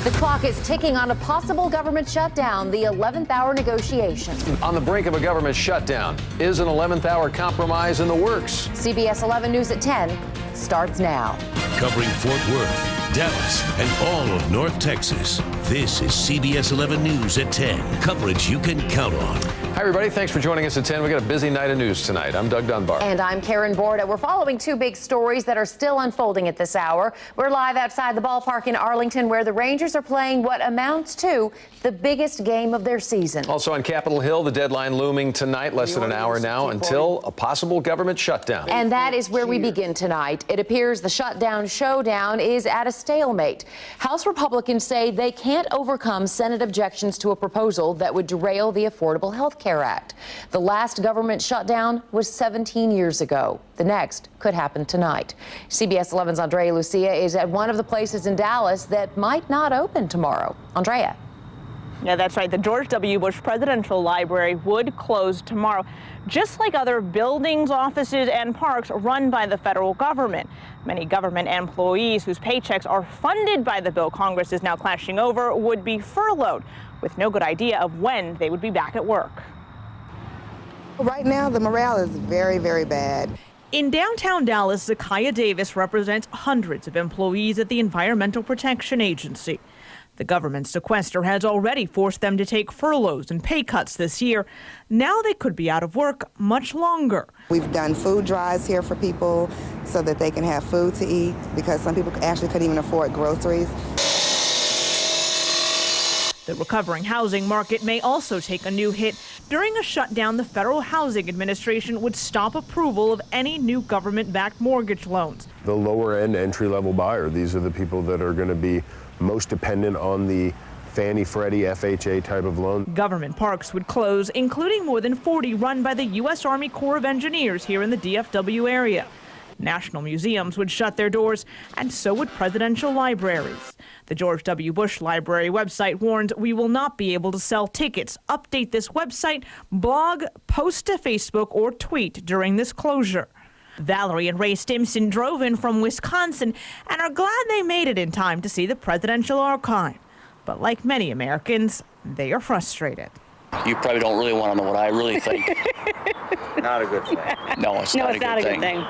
The clock is ticking on a possible government shutdown, the 11th hour negotiation. On the brink of a government shutdown, is an 11th hour compromise in the works? CBS 11 News at 10 starts now. Covering Fort Worth, Dallas, and all of North Texas, this is CBS 11 News at 10. Coverage you can count on. Hi, everybody. Thanks for joining us at 10. We got a busy night of news tonight. I'm Doug Dunbar. And I'm Karen Borda. We're following two big stories that are still unfolding at this hour. We're live outside the ballpark in Arlington, where the Rangers are playing what amounts to the biggest game of their season. Also on Capitol Hill, the deadline looming tonight, less than an hour now, until a possible government shutdown. And that is where we begin tonight. It appears the shutdown showdown is at a stalemate. House Republicans say they can't overcome Senate objections to a proposal that would derail the Affordable Health Care Act. The last government shutdown was 17 years ago. The next could happen tonight. CBS 11's Andrea Lucia is at one of the places in Dallas that might not open tomorrow. Andrea. Yeah, that's right. The George W. Bush Presidential Library would close tomorrow, just like other buildings, offices, and parks run by the federal government. Many government employees whose paychecks are funded by the bill Congress is now clashing over would be furloughed, with no good idea of when they would be back at work. Right now, the morale is very, very bad. In downtown Dallas, Zakiah Davis represents hundreds of employees at the Environmental Protection Agency. The government sequester has already forced them to take furloughs and pay cuts this year. Now they could be out of work much longer. We've done food drives here for people so that they can have food to eat, because some people actually couldn't even afford groceries. The recovering housing market may also take a new hit. During a shutdown, the Federal Housing Administration would stop approval of any new government-backed mortgage loans. The lower-end entry-level buyer, these are the people that are going to be most dependent on the Fannie, Freddie, FHA type of loan. Government parks would close, including more than 40 run by the U.S. Army Corps of Engineers here in the DFW area. National museums would shut their doors, and so would presidential libraries. The George W. Bush Library website warns we will not be able to sell tickets, update this website, blog, post to Facebook, or tweet during this closure. Valerie and Ray Stimpson drove in from Wisconsin and are glad they made it in time to see the presidential archive. But like many Americans, they are frustrated. You probably don't really want to know what I really think. Not a good thing. No, it's not a good thing.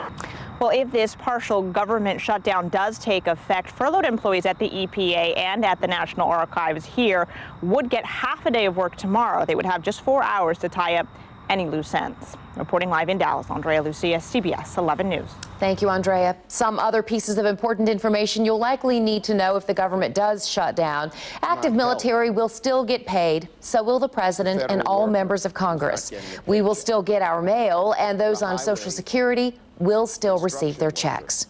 Well, if this partial government shutdown does take effect, furloughed employees at the EPA and at the National Archives here would get half a day of work tomorrow. They would have just 4 hours to tie up any loose ends. Reporting live in Dallas, Andrea Lucia, CBS 11 News. Thank you, Andrea. Some other pieces of important information you'll likely need to know if the government does shut down. Active military will still get paid. So will the president and all members of Congress. We will still get our mail, and those on Social Security will still receive their checks.